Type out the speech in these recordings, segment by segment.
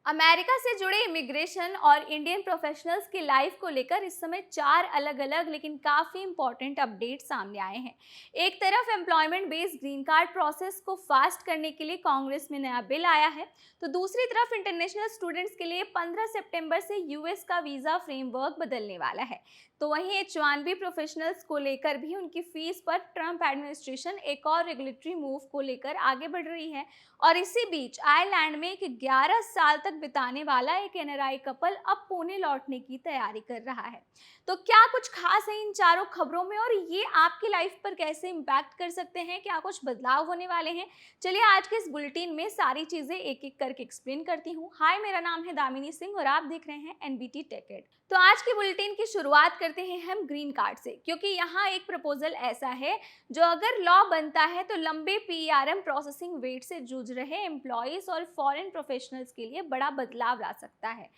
America से जुड़े immigration और इंडियन प्रोफेशनल्स की लाइफ को लेकर इस समय चार अलग अलग लेकिन काफ़ी इंपॉर्टेंट अपडेट सामने आए हैं। एक तरफ employment based green card process को फास्ट करने के लिए कांग्रेस में नया बिल आया है, तो दूसरी तरफ इंटरनेशनल स्टूडेंट्स के लिए 15 सितंबर से यूएस का वीज़ा फ्रेमवर्क बदलने वाला है। तो वहीं H1B प्रोफेशनल्स को लेकर भी उनकी फीस पर ट्रंप एडमिनिस्ट्रेशन एक और रेगुलेटरी मूव को लेकर आगे बढ़ रही है। और इसी बीच आयरलैंड में एक 11 साल तक बिताने वाला एक एनआरआई कपल अब पुणे लौटने की तैयारी कर रहा है। तो क्या कुछ खास है इन चारों खबरों में और ये आपकी लाइफ पर कैसे इम्पैक्ट कर सकते हैं, क्या कुछ बदलाव होने वाले हैं? चलिए आज के इस बुलेटिन में सारी चीजें एक एक करके एक्सप्लेन करती हूँ। हाय, मेरा नाम है दामिनी सिंह और आप देख रहे हैं एनबीटी टेक एड। तो आज की बुलेटिन की शुरुआत करते हैं हम ग्रीन कार्ड से, क्योंकि यहाँ एक प्रपोजल ऐसा है जो अगर लॉ बनता है तो लंबे पीआरएम प्रोसेसिंग वेट से जूझ रहे एम्प्लॉयज और फॉरेन प्रोफेशनल्स के लिए बड़ा बदलाव ला सकता है।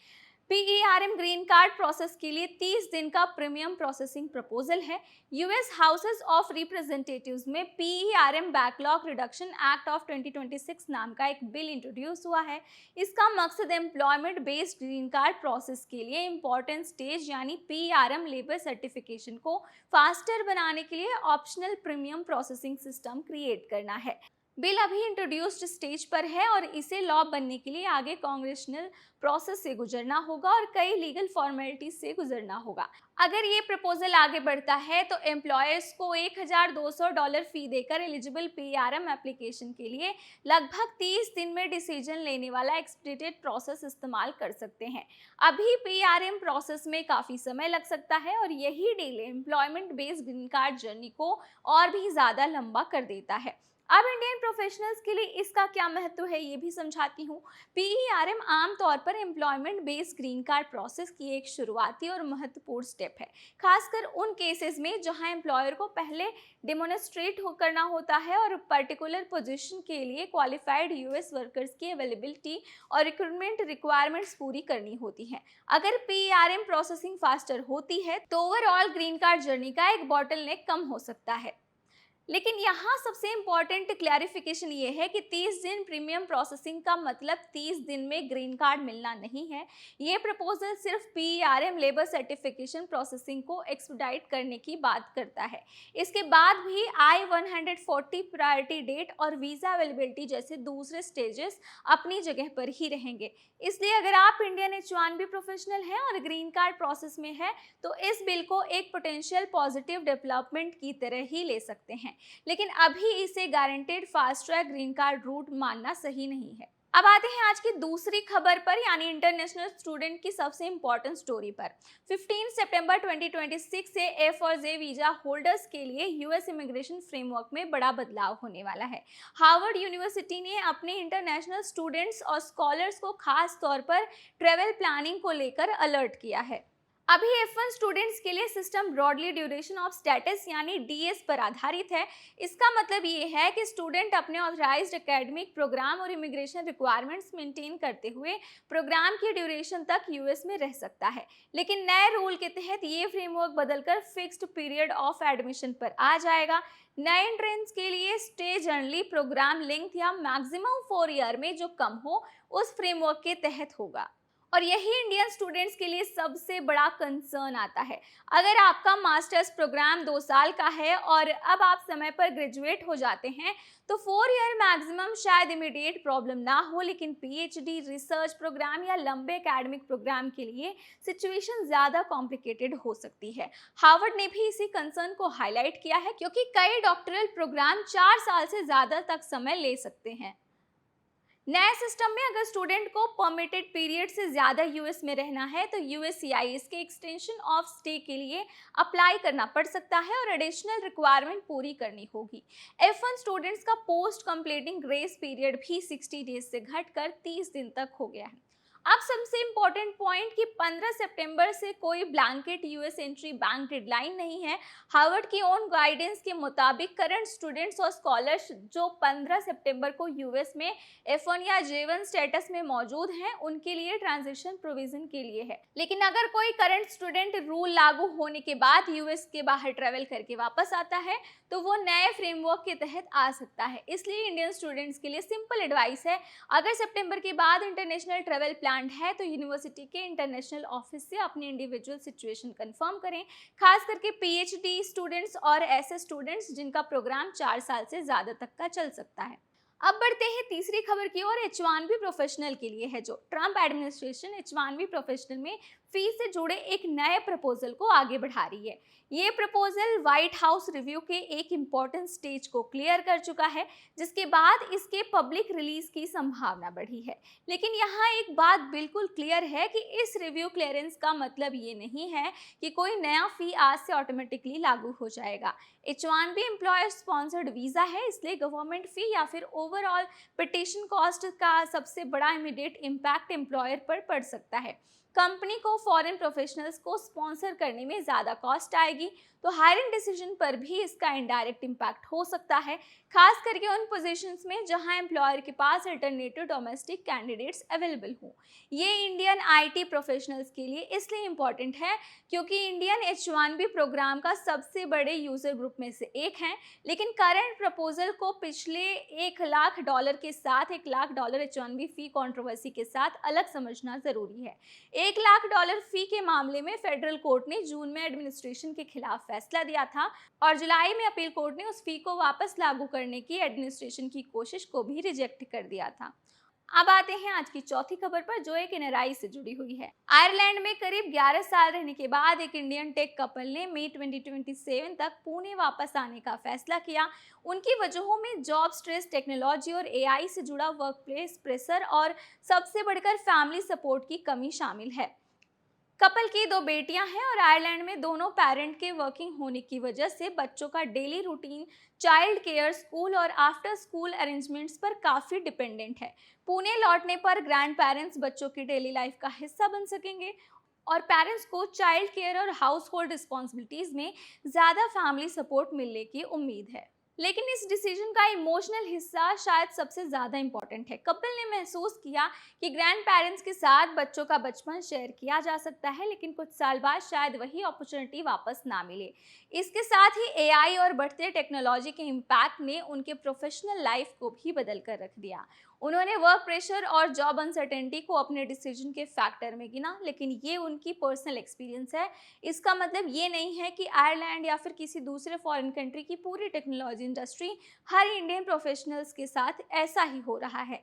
पीईआरएम ग्रीन कार्ड प्रोसेस के लिए 30 दिन का प्रीमियम प्रोसेसिंग प्रपोजल है। यूएस हाउसेस ऑफ रिप्रेजेंटेटिव्स में पीईआरएम बैकलॉग रिडक्शन एक्ट ऑफ 2026 नाम का एक बिल इंट्रोड्यूस हुआ है। इसका मकसद employment based green card process के लिए इंपॉर्टेंट स्टेज यानी पीईआरएम लेबर सर्टिफिकेशन को फास्टर बनाने के लिए optional premium processing system create करना है। बिल अभी इंट्रोड्यूस्ड स्टेज पर है और इसे लॉ बनने के लिए आगे कांग्रेशनल प्रोसेस से गुजरना होगा और कई लीगल फॉर्मेलिटीज से गुजरना होगा। अगर ये प्रपोजल आगे बढ़ता है तो एम्प्लॉयर्स को $1,200 फी देकर एलिजिबल पीआरएम एप्लीकेशन के लिए लगभग 30 दिन में डिसीजन लेने वाला एक्सपीडिटेड प्रोसेस इस्तेमाल कर सकते हैं। अभी पीआरएम प्रोसेस में काफ़ी समय लग सकता है और यही delay employment based green card journey को और भी ज़्यादा लंबा कर देता है। अब इंडियन प्रोफेशनल्स के लिए इसका क्या महत्व है ये भी समझाती हूँ। पीईआरएम आमतौर पर employment based green card process की एक शुरुआती और महत्वपूर्ण स्टेप है, खासकर उन केसेस में जहां एम्प्लॉयर को पहले डेमोन्स्ट्रेट करना होता है और पर्टिकुलर पोजीशन के लिए क्वालिफाइड यूएस वर्कर्स की अवेलेबिलिटी और रिक्रूटमेंट रिक्वायरमेंट्स पूरी करनी होती है। अगर पीईआरएम प्रोसेसिंग फास्टर होती है तो ओवरऑल ग्रीन कार्ड जर्नी का एक बॉटलनेक कम हो सकता है। लेकिन यहाँ सबसे इम्पॉर्टेंट क्लैरिफिकेशन ये है कि 30 दिन प्रीमियम प्रोसेसिंग का मतलब 30 दिन में ग्रीन कार्ड मिलना नहीं है। ये प्रपोजल सिर्फ पीआरएम लेबर सर्टिफिकेशन प्रोसेसिंग को एक्सपेडाइट करने की बात करता है। इसके बाद भी I-140 प्रायोरिटी डेट और वीज़ा अवेलेबिलिटी जैसे दूसरे स्टेजेस अपनी जगह पर ही रहेंगे। इसलिए अगर आप इंडियन H1B प्रोफेशनल हैं और ग्रीन कार्ड प्रोसेस में है तो इस बिल को एक पोटेंशियल पॉजिटिव डेवलपमेंट की तरह ही ले सकते हैं, लेकिन अभी इसे guaranteed fast track green card route मानना सही नहीं है। अब आते हैं आज की दूसरी खबर पर, यानी इंटरनेशनल स्टूडेंट की सबसे इंपॉर्टेंट स्टोरी पर। 15 सितंबर 2026 से एफ और जे वीजा होल्डर्स के लिए यूएस इमिग्रेशन फ्रेमवर्क में बड़ा बदलाव होने वाला है। हार्वर्ड यूनिवर्सिटी ने अपने इंटरनेशनल स्टूडेंट्स और स्कॉलर्स को खास तौर पर ट्रेवल प्लानिंग को लेकर अलर्ट किया है। अभी F1 स्टूडेंट्स के लिए system broadly duration of status यानी डीएस पर आधारित है। इसका मतलब ये है कि स्टूडेंट अपने ऑथराइज्ड एकेडमिक प्रोग्राम और इमिग्रेशन रिक्वायरमेंट्स मेंटेन करते हुए प्रोग्राम की ड्यूरेशन तक यूएस में रह सकता है। लेकिन नए रूल के तहत ये फ्रेमवर्क बदलकर फिक्स्ड पीरियड ऑफ एडमिशन पर आ जाएगा। नए एंट्रेंस के लिए स्टे जर्नली प्रोग्राम लेंथ या मैक्सिमम 4 ईयर में जो कम हो उस फ्रेमवर्क के तहत होगा। और यही इंडियन स्टूडेंट्स के लिए सबसे बड़ा कंसर्न आता है। अगर आपका मास्टर्स प्रोग्राम 2 साल का है और अब आप समय पर ग्रेजुएट हो जाते हैं तो 4 ईयर मैक्सिमम शायद इमीडिएट प्रॉब्लम ना हो, लेकिन पीएचडी, रिसर्च प्रोग्राम या लंबे एकेडमिक प्रोग्राम के लिए सिचुएशन ज़्यादा कॉम्प्लिकेटेड हो सकती है। हार्वर्ड ने भी इसी कंसर्न को हाईलाइट किया है, क्योंकि कई डॉक्टरल प्रोग्राम 4 साल से ज़्यादा तक समय ले सकते हैं। नए सिस्टम में अगर स्टूडेंट को परमिटेड पीरियड से ज़्यादा यूएस में रहना है तो यूएससीआईएस के एक्सटेंशन ऑफ स्टे के लिए अप्लाई करना पड़ सकता है और एडिशनल रिक्वायरमेंट पूरी करनी होगी। F1 स्टूडेंट्स का पोस्ट कंप्लीटिंग ग्रेस पीरियड भी 60 डेज से घटकर 30 दिन तक हो गया है। अब सबसे इम्पोर्टेंट पॉइंट कि 15 सितंबर से कोई blanket US entry ban deadline नहीं है। हार्वर्ड की ओन गाइडेंस के मुताबिक करंट स्टूडेंट्स और स्कॉलर्स जो 15 सितंबर को यूएस में F1 या J1 स्टेटस में मौजूद हैं उनके लिए ट्रांजिशन प्रोविजन के लिए है। लेकिन अगर कोई करंट स्टूडेंट रूल लागू होने के बाद यूएस के बाहर ट्रेवल करके वापस आता है तो वो नए फ्रेमवर्क के तहत आ सकता है। इसलिए इंडियन स्टूडेंट्स के लिए सिंपल एडवाइस है, अगर सितंबर के बाद इंटरनेशनल ट्रेवल प्लान डिमांड है तो यूनिवर्सिटी के इंटरनेशनल ऑफिस से अपनी इंडिविजुअल सिचुएशन कंफर्म करें, खास करके पीएचडी स्टूडेंट्स और ऐसे स्टूडेंट्स जिनका प्रोग्राम 4 साल से ज़्यादा तक का चल सकता है। अब बढ़ते हैं तीसरी खबर की ओर। H1B प्रोफेशनल के लिए है, जो ट्रंप एडमिनिस्ट्रेशन H1B प्रोफेशनल में फीस से जुड़े एक नए प्रपोजल को आगे बढ़ा रही है। ये प्रपोजल व्हाइट हाउस रिव्यू के एक इम्पॉर्टेंट स्टेज को क्लियर कर चुका है, जिसके बाद इसके पब्लिक रिलीज की संभावना बढ़ी है। लेकिन यहाँ एक बात बिल्कुल क्लियर है कि इस रिव्यू क्लियरेंस का मतलब ये नहीं है कि कोई नया फी आज से ऑटोमेटिकली लागू हो जाएगा। H1B एम्प्लॉयर स्पॉन्सर्ड वीजा है, इसलिए गवर्नमेंट फी या फिर ओवरऑल पिटिशन कॉस्ट का सबसे बड़ा इमीडिएट इम्पैक्ट एम्प्लॉयर पर पड़ सकता है। कंपनी को फॉरेन प्रोफेशनल्स को स्पॉन्सर करने में ज़्यादा कॉस्ट आएगी, तो हायरिंग डिसीजन पर भी इसका इनडायरेक्ट इम्पैक्ट हो सकता है, खास करके उन पोजीशंस में जहां एम्प्लॉयर के पास अल्टरनेटिव डोमेस्टिक कैंडिडेट्स अवेलेबल हो। ये इंडियन आईटी प्रोफेशनल्स के लिए इसलिए इम्पॉर्टेंट है क्योंकि इंडियन H1B प्रोग्राम का सबसे बड़े यूजर ग्रुप में से एक है। लेकिन करंट प्रपोजल को पिछले $1 लाख के साथ $1 लाख H1B फी कंट्रोवर्सी के साथ अलग समझना जरूरी है। $1 लाख फी के मामले में फेडरल कोर्ट ने जून में एडमिनिस्ट्रेशन के खिलाफ फैसला दिया था और जुलाई में अपील कोर्ट ने उस फी को वापस लागू करने की एडमिनिस्ट्रेशन की कोशिश को भी रिजेक्ट कर दिया था। अब आते हैं आज की चौथी खबर पर, जो एक एनआरआई से जुड़ी हुई है। आयरलैंड में करीब 11 साल रहने के बाद एक इंडियन टेक कपल ने मई 2027 तक पुणे वापस आने का फैसला किया। उनकी वजहों में जॉब स्ट्रेस, टेक्नोलॉजी और एआई से जुड़ा वर्क प्लेस प्रेशर और सबसे बढ़कर फैमिली सपोर्ट की कमी शामिल है। कपल की 2 बेटियां हैं और आयरलैंड में दोनों पेरेंट के वर्किंग होने की वजह से बच्चों का daily routine child care, school और आफ्टर स्कूल अरेंजमेंट्स पर काफ़ी डिपेंडेंट है। पुणे लौटने पर ग्रैंड पेरेंट्स बच्चों की डेली लाइफ का हिस्सा बन सकेंगे और पेरेंट्स को चाइल्ड केयर और हाउस होल्ड रिस्पॉन्सिबिलिटीज़ में ज़्यादा फैमिली सपोर्ट मिलने की उम्मीद है। लेकिन इस डिसीजन का इमोशनल हिस्सा शायद सबसे ज़्यादा इंपॉर्टेंट है। कपल ने महसूस किया कि ग्रैंड पेरेंट्स के साथ बच्चों का बचपन शेयर किया जा सकता है, लेकिन कुछ साल बाद शायद वही अपॉर्चुनिटी वापस ना मिले। इसके साथ ही एआई और बढ़ते टेक्नोलॉजी के इम्पैक्ट ने उनके प्रोफेशनल लाइफ को भी बदल कर रख दिया। उन्होंने वर्क प्रेशर और जॉब अनसर्टेनिटी को अपने डिसीजन के फैक्टर में गिना, लेकिन ये उनकी पर्सनल एक्सपीरियंस है। इसका मतलब ये नहीं है कि आयरलैंड या फिर किसी दूसरे फॉरेन कंट्री की पूरी टेक्नोलॉजी इंडस्ट्री हर इंडियन प्रोफेशनल्स के साथ ऐसा ही हो रहा है।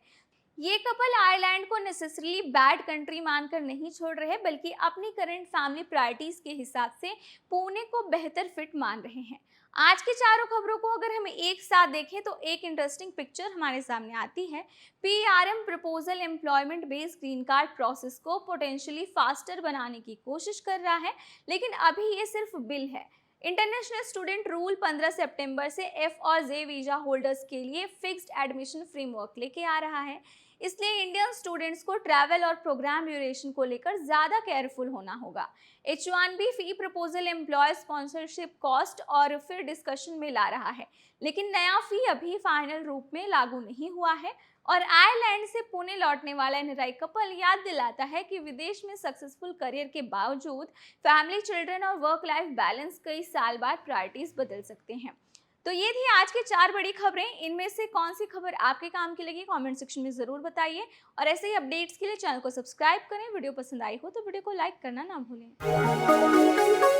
ये कपल आयरलैंड को नेसेसरली बैड कंट्री मानकर नहीं छोड़ रहे, बल्कि अपनी करंट फैमिली प्रायोरिटीज के हिसाब से पुणे को बेहतर फिट मान रहे हैं। आज की चारों खबरों को अगर हम एक साथ देखें तो एक इंटरेस्टिंग पिक्चर हमारे सामने आती है। PRM proposal employment based green card process को पोटेंशियली फास्टर बनाने की कोशिश कर रहा है, लेकिन अभी ये सिर्फ बिल है। इंटरनेशनल स्टूडेंट रूल 15 सितंबर से एफ और जे वीजा होल्डर्स के लिए फिक्स्ड एडमिशन फ्रेमवर्क लेके आ रहा है। इसलिए इंडियन स्टूडेंट्स को ट्रैवल और प्रोग्राम ड्यूरेशन को लेकर ज़्यादा केयरफुल होना होगा। H1B फी प्रपोजल एम्प्लॉय स्पॉन्सरशिप कॉस्ट और फिर डिस्कशन में ला रहा है, लेकिन नया फी अभी फाइनल रूप में लागू नहीं हुआ है। और आयरलैंड से पुणे लौटने वाला एनआरआई कपल याद दिलाता है कि विदेश में सक्सेसफुल करियर के बावजूद फैमिली, चिल्ड्रन और वर्क लाइफ बैलेंस कई साल बाद प्रायोरिटीज बदल सकते हैं। तो ये थी आज की 4 बड़ी खबरें। इनमें से कौन सी खबर आपके काम की लगी, कमेंट सेक्शन में ज़रूर बताइए। और ऐसे ही अपडेट्स के लिए चैनल को सब्सक्राइब करें। वीडियो पसंद आई हो तो वीडियो को लाइक करना ना भूलें।